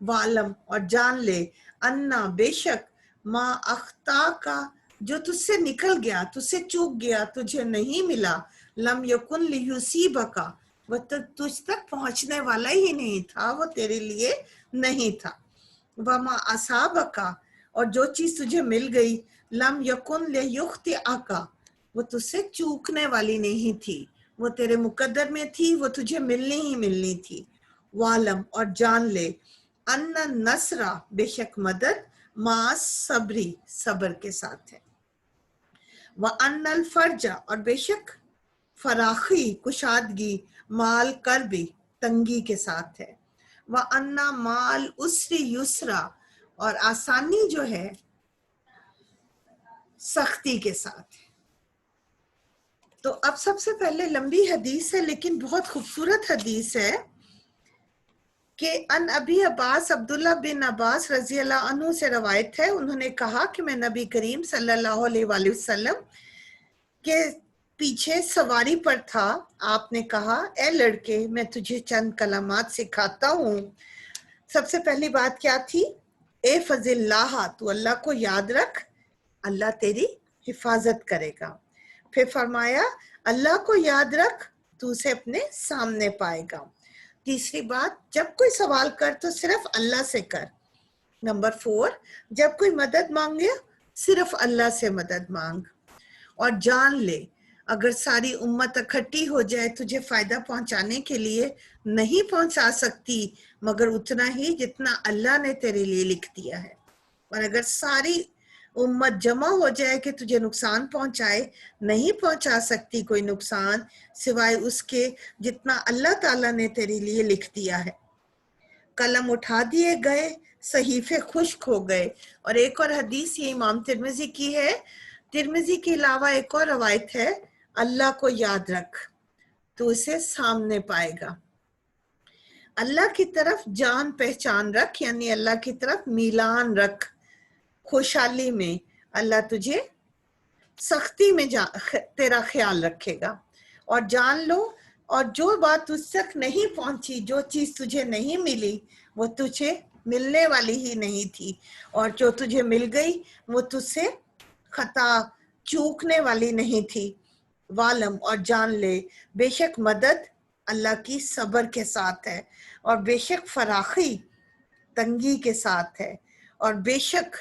والم اور جان لے انا بے شک ما اخطا کا جو تجھ سے نکل گیا، تجھ سے چوک گیا، تجھے نہیں ملا، لم یکن لیصیبک وہ تجھ تک پہنچنے والا ہی نہیں تھا، وہ تیرے لیے نہیں تھا، وما اصابک اور جو چیز تجھے مل گئی، لم یکن لیخطئک وہ تجھ سے چوکنے والی نہیں تھی، وہ تیرے مقدر میں تھی، وہ تجھے ملنی ہی ملنی تھی، والم اور جان لے ان نصر بے شک مدد ما صبری صبر کے ساتھ ہے، وان الفرج اور بے شک فراخی کشادگی مال کربی تنگی کے ساتھ ہے، وان مال اسری یسرا اور آسانی جو ہے سختی کے ساتھ ہے۔ تو اب سب سے پہلے لمبی حدیث ہے لیکن بہت خوبصورت حدیث ہے کہ ان ابی عباس عبداللہ بن عباس رضی اللہ عنہ سے روایت ہے، انہوں نے کہا کہ میں نبی کریم صلی اللہ علیہ وآلہ وسلم کے پیچھے سواری پر تھا، آپ نے کہا اے لڑکے میں تجھے چند کلمات سکھاتا ہوں۔ سب سے پہلی بات کیا تھی؟ اے فضل اللہ، تو اللہ کو یاد رکھ، اللہ تیری حفاظت کرے گا۔ پھر فرمایا اللہ کو یاد رکھ تو اسے اپنے سامنے پائے گا۔ تیسری بات، جب کوئی سوال کر تو صرف اللہ سے کر۔ نمبر 4، جب کوئی مدد مانگے صرف اللہ سے مدد مانگ، اور جان لے اگر ساری امت اکٹھی ہو جائے تجھے فائدہ پہنچانے کے لیے نہیں پہنچا سکتی مگر اتنا ہی جتنا اللہ نے تیرے لیے لکھ دیا ہے، اور اگر ساری امت جمع ہو جائے کہ تجھے نقصان پہنچائے نہیں پہنچا سکتی کوئی نقصان سوائے اس کے جتنا اللہ تعالیٰ نے تیرے لیے لکھ دیا ہے۔ قلم اٹھا دیے گئے، صحیفے خشک ہو گئے۔ اور ایک اور حدیث یہ امام ترمذی کی ہے، ترمذی کے علاوہ ایک اور روایت ہے، اللہ کو یاد رکھ تو اسے سامنے پائے گا۔ اللہ کی طرف جان پہچان رکھ، یعنی اللہ کی طرف میلان رکھ، خوشحالی میں اللہ تجھے سختی میں تیرا خیال رکھے گا۔ اور جان لو، اور جو بات تجھ تک نہیں پہنچی، جو چیز تجھے نہیں ملی وہ تجھے ملنے والی ہی نہیں تھی، اور جو تجھے مل گئی وہ تجھ سے خطا چوکنے والی نہیں تھی۔ والم اور جان لے بے شک مدد اللہ کی صبر کے ساتھ ہے، اور بے شک فراخی تنگی کے ساتھ ہے، اور بے شک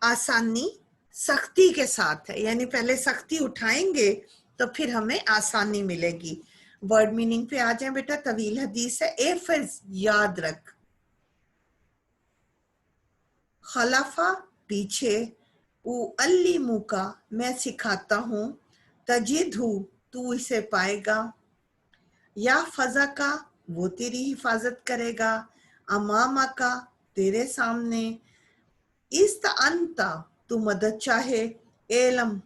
آسانی سختی کے ساتھ ہے، یعنی پہلے سختی اٹھائیں گے تو پھر ہمیں آسانی ملے گی۔ ورڈ میننگ پہ آ جائیں بیٹا، طویل حدیث ہے۔ احفظ یاد رکھ، خلفہ پیچھے، او علمو کا میں سکھاتا ہوں، تجد ہو تو اسے پائے گا، یا فضا کا وہ تیری حفاظت کرے گا، امامہ کا تیرے سامنے، استعنتا تو مدد چاہے، علم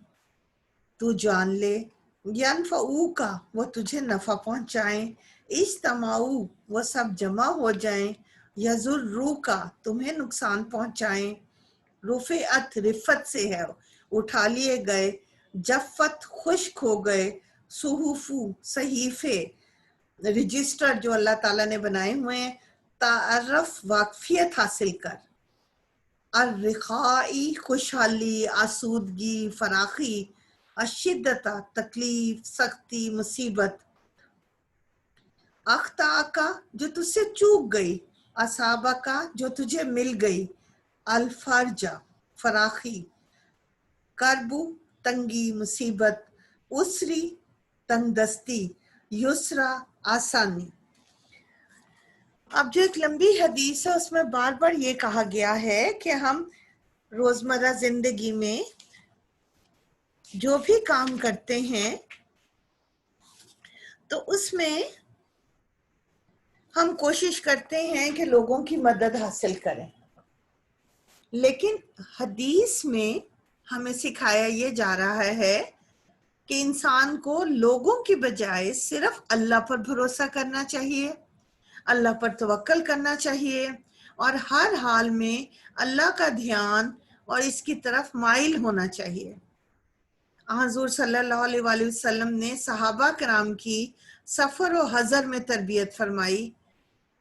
تو جان لے، ینفعو کا وہ تجھے نفع پہنچائیں، اجتماعو وہ سب جمع ہو جائیں، یضرو کا تمہیں نقصان پہنچائیں، رفعت رفت سے ہے اٹھا لیے گئے، جفت خشک ہو گئے، صحوفو صحیفے رجسٹر جو اللہ تعالیٰ نے بنائے ہوئے ہیں، تعرف واقفیت حاصل کر، الرخائی خوشحالی، آسودگی، فراخی، الشدتا تکلیف، سختی، مصیبت، اخطا کا جو تجھ سے چوک گئی، اصابہ کا جو تجھے مل گئی، الفرجہ فراخی، کربو تنگی مصیبت، اسری تنگ دستی، یسرا آسانی۔ اب جو ایک لمبی حدیث ہے اس میں بار بار یہ کہا گیا ہے کہ ہم روزمرہ زندگی میں جو بھی کام کرتے ہیں تو اس میں ہم کوشش کرتے ہیں کہ لوگوں کی مدد حاصل کریں، لیکن حدیث میں ہمیں سکھایا یہ جا رہا ہے کہ انسان کو لوگوں کی بجائے صرف اللہ پر بھروسہ کرنا چاہیے، اللہ پر توکل کرنا چاہیے، اور ہر حال میں اللہ کا دھیان اور اس کی طرف مائل ہونا چاہیے۔ حضور صلی اللہ علیہ وآلہ وسلم نے صحابہ کرام کی سفر و حضر میں تربیت فرمائی،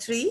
3,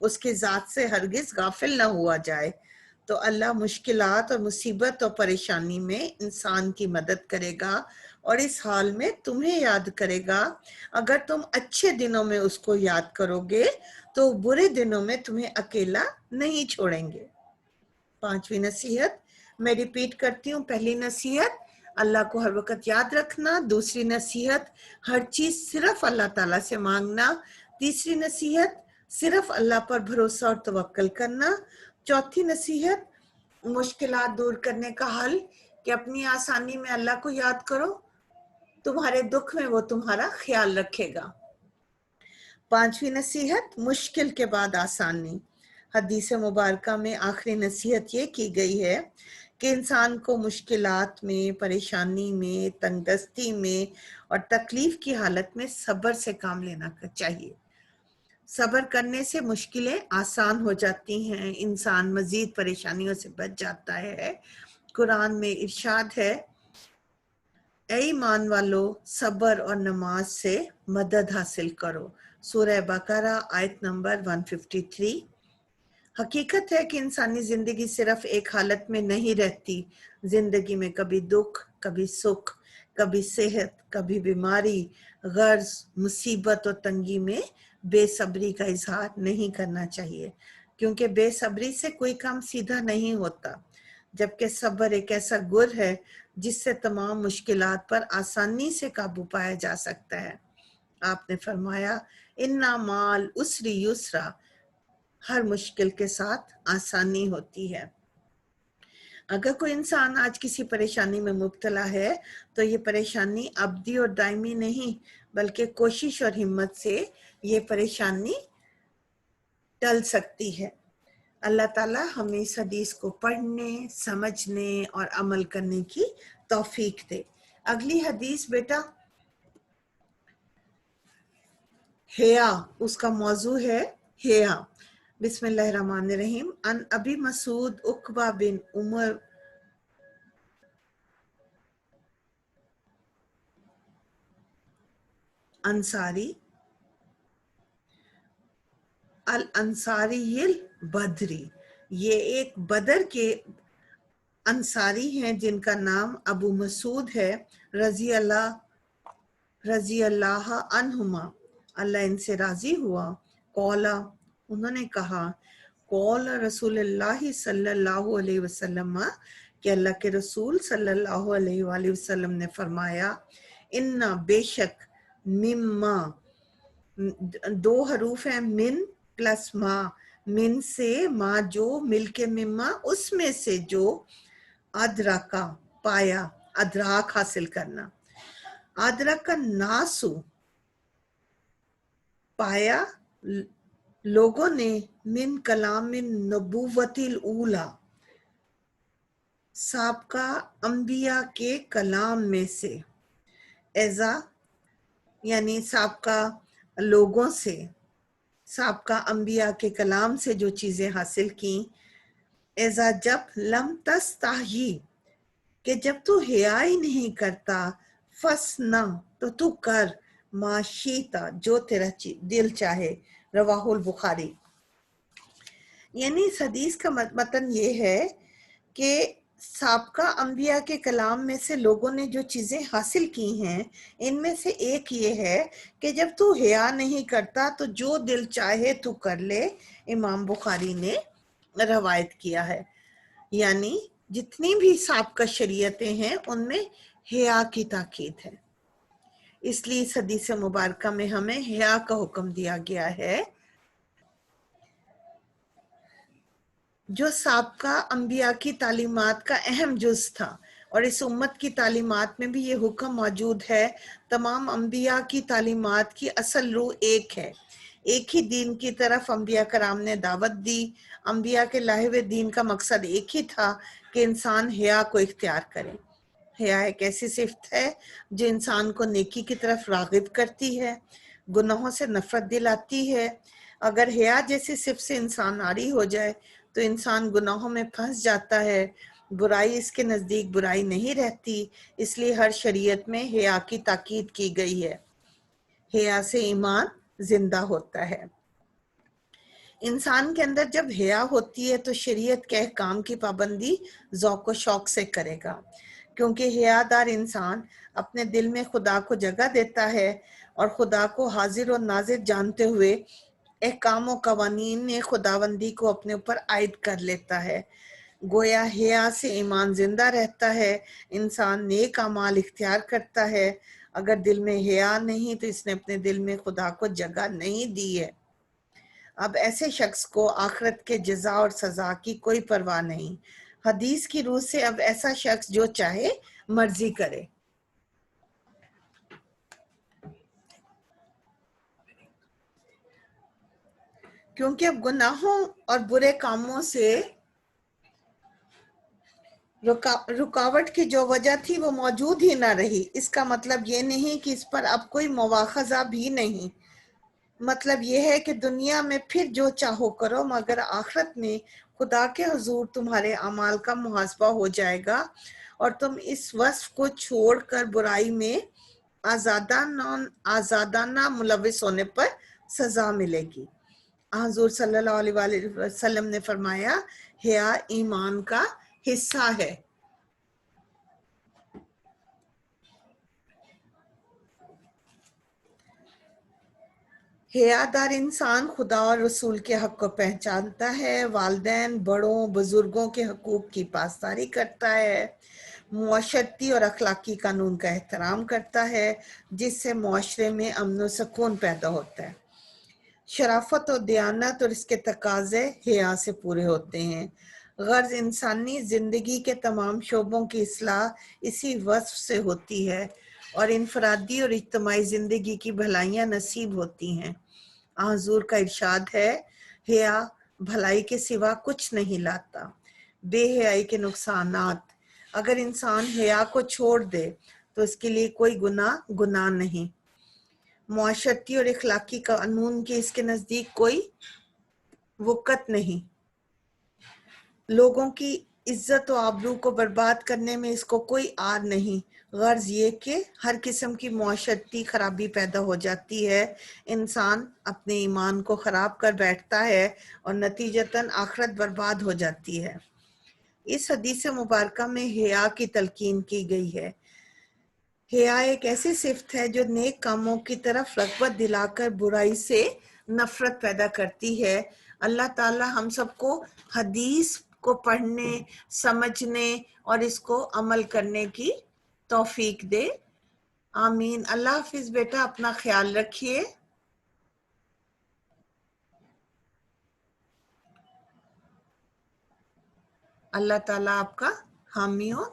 اس کے ذات سے ہرگز غافل نہ ہوا جائے. تو اللہ مشکلات اور مصیبت اور پریشانی میں انسان کی مدد کرے گا اور اس حال میں تمہیں یاد کرے گا. اگر تم اچھے دنوں میں اس کو یاد کرو گے تو برے دنوں میں تمہیں اکیلا نہیں چھوڑیں گے. 5ویں نصیحت میں ریپیٹ کرتی ہوں. پہلی نصیحت اللہ کو ہر وقت یاد رکھنا. دوسری نصیحت ہر چیز صرف اللہ تعالیٰ سے مانگنا. تیسری نصیحت صرف اللہ پر بھروسہ اور توکل کرنا. چوتھی نصیحت مشکلات دور کرنے کا حل کہ اپنی آسانی میں اللہ کو یاد کرو, تمہارے دکھ میں وہ تمہارا خیال رکھے گا. 5ویں نصیحت مشکل کے بعد آسانی. حدیث مبارکہ میں آخری نصیحت یہ کی گئی ہے کہ انسان کو مشکلات میں, پریشانی میں, تنگ دستی میں اور تکلیف کی حالت میں صبر سے کام لینا چاہیے. صبر کرنے سے مشکلیں آسان ہو جاتی ہیں, انسان مزید پریشانیوں سے بچ جاتا ہے. قرآن میں ارشاد ہے, اے ایمان والو صبر اور نماز سے مدد حاصل کرو. سورہ بقرہ آیت نمبر 153. حقیقت ہے کہ انسانی زندگی صرف ایک حالت میں نہیں رہتی. زندگی میں کبھی دکھ, کبھی سکھ, کبھی صحت, کبھی بیماری, غرض, مصیبت اور تنگی میں بے صبری کا اظہار نہیں کرنا چاہیے, کیونکہ بے صبری سے کوئی کام سیدھا نہیں ہوتا, جبکہ صبر ایک ایسا گر ہے جس سے تمام مشکلات پر آسانی سے قابو پایا جا سکتا ہے. آپ نے فرمایا اِنَّ مَعَ الْعُسْرِ یُسْرًا, ہر مشکل کے ساتھ آسانی ہوتی ہے. اگر کوئی انسان آج کسی پریشانی میں مبتلا ہے تو یہ پریشانی ابدی اور دائمی نہیں, بلکہ کوشش اور ہمت سے یہ پریشانی ٹل سکتی ہے. اللہ تعالیٰ ہمیں اس حدیث کو پڑھنے, سمجھنے اور عمل کرنے کی توفیق دے. اگلی حدیث بیٹا حیا, اس کا موضوع ہے حیا. بسم اللہ الرحمن الرحیم. ان ابی مسعود عقبہ بن عمر انصاری الانصاری البدری, یہ ایک بدر کے انصاری ہیں جن کا نام ابو مسعود ہے رضی اللہ عنہما, اللہ ان سے راضی ہوا. قولا, انہوں نے کہا, قول رسول اللہ صلی اللہ علیہ وسلم, کہ اللہ کے رسول صلی اللہ علیہ وآلہ وسلم نے فرمایا, ان بے شک, مما, دو حروف ہیں من پلس ما, من سے ما جو, مل کے مما اس میں سے جو, ادراکا پایا, ادراک حاصل کرنا, ادراک ناسو پایا لوگوں نے, من کلام نبوت الاولی, سابقہ انبیاء کے کلام میں سے, ایزا یعنی سابقہ لوگوں سے, سابقہ انبیاء کے کلام سے جو چیزیں حاصل کیں. ایزا جب, لم تستحی کہ جب تو حیا ہی نہیں کرتا, فسنا تو کر, ما شیتا جو تیرا دل چاہے. رواہ البخاری. یعنی اس حدیث کا متن یہ ہے کہ سابقہ انبیاء کے کلام میں سے لوگوں نے جو چیزیں حاصل کی ہیں, ان میں سے ایک یہ ہے کہ جب تو حیا نہیں کرتا تو جو دل چاہے تو کر لے. امام بخاری نے روایت کیا ہے. یعنی جتنی بھی سابقہ شریعتیں ہیں ان میں حیا کی تاکید ہے, اس لیے اس حدیث مبارکہ میں ہمیں حیا کا حکم دیا گیا ہے, جو سابقہ انبیاء کی تعلیمات کا اہم جز تھا. اور اس امت کی تعلیمات میں بھی یہ حکم موجود ہے. تمام انبیاء کی تعلیمات کی اصل روح ایک ہے, ایک ہی دین کی طرف انبیاء کرام نے دعوت دی. انبیاء کے لائے ہوئے دین کا مقصد ایک ہی تھا کہ انسان حیا کو اختیار کرے. حیا ایک ایسی صفت ہے جو انسان کو نیکی کی طرف راغب کرتی ہے, گناہوں سے نفرت دلاتی ہے. اگر حیا جیسی صفت سے انسان عاری ہو جائے تو انسان گناہوں میں پھنس جاتا ہے, برائی اس کے نزدیک برائی نہیں رہتی. اس لیے ہر شریعت میں حیا کی تاکید کی گئی ہے. حیا سے ایمان زندہ ہوتا ہے. انسان کے اندر جب حیا ہوتی ہے تو شریعت کے احکام کی پابندی ذوق و شوق سے کرے گا، کیونکہ حیا دار انسان اپنے دل میں خدا کو جگہ دیتا ہے اور خدا کو حاضر و ناظر جانتے ہوئے احکام و قوانین خداوندی کو اپنے اوپر عائد کر لیتا ہے۔ گویا حیا سے ایمان زندہ رہتا ہے، انسان نیک اعمال اختیار کرتا ہے۔ اگر دل میں حیا نہیں تو اس نے اپنے دل میں خدا کو جگہ نہیں دی ہے۔ اب ایسے شخص کو آخرت کے جزا اور سزا کی کوئی پرواہ نہیں۔ حدیث کی روح سے اب ایسا شخص جو چاہے مرضی کرے، کیونکہ اب گناہوں اور برے کاموں سے رکاوٹ کی جو وجہ تھی وہ موجود ہی نہ رہی۔ اس کا مطلب یہ نہیں کہ اس پر اب کوئی مواخذہ بھی نہیں، مطلب یہ ہے کہ دنیا میں پھر جو چاہو کرو، مگر آخرت میں خدا کے حضور تمہارے اعمال کا محاسبہ ہو جائے گا اور تم اس وصف کو چھوڑ کر برائی میں آزادانہ ملوث ہونے پر سزا ملے گی۔ حضور صلی اللہ علیہ وآلہ وسلم نے فرمایا، حیا ایمان کا حصہ ہے۔ حیا دار انسان خدا اور رسول کے حق کو پہچانتا ہے، والدین، بڑوں، بزرگوں کے حقوق کی پاسداری کرتا ہے، معاشرتی اور اخلاقی قانون کا احترام کرتا ہے، جس سے معاشرے میں امن و سکون پیدا ہوتا ہے۔ شرافت و دیانت اور اس کے تقاضے حیا سے پورے ہوتے ہیں۔ غرض انسانی زندگی کے تمام شعبوں کی اصلاح اسی وصف سے ہوتی ہے اور انفرادی اور اجتماعی زندگی کی بھلائیاں نصیب ہوتی ہیں۔ حضور کا ارشاد ہے، حیا بھلائی کے سوا کچھ نہیں لاتا۔ بے حیائی کے نقصانات، اگر انسان حیا کو چھوڑ دے تو اس کے لیے کوئی گناہ نہیں۔ معاشرتی اور اخلاقی قانون کی اس کے نزدیک کوئی وقت نہیں۔ لوگوں کی عزت و آبرو کو برباد کرنے میں اس کو کوئی آر نہیں۔ غرض یہ کہ ہر قسم کی معاشرتی خرابی پیدا ہو جاتی ہے، انسان اپنے ایمان کو خراب کر بیٹھتا ہے اور نتیجتاً آخرت برباد ہو جاتی ہے۔ اس حدیث مبارکہ میں حیا کی تلقین کی گئی ہے۔ حیا ایک ایسی صفت ہے جو نیک کاموں کی طرف رغبت دلا کر برائی سے نفرت پیدا کرتی ہے۔ اللہ تعالی ہم سب کو حدیث کو پڑھنے، سمجھنے اور اس کو عمل کرنے کی توفیق دے۔ آمین۔ اللہ حافظ بیٹا، اپنا خیال رکھیے۔ اللہ تعالیٰ آپ کا حامی ہو۔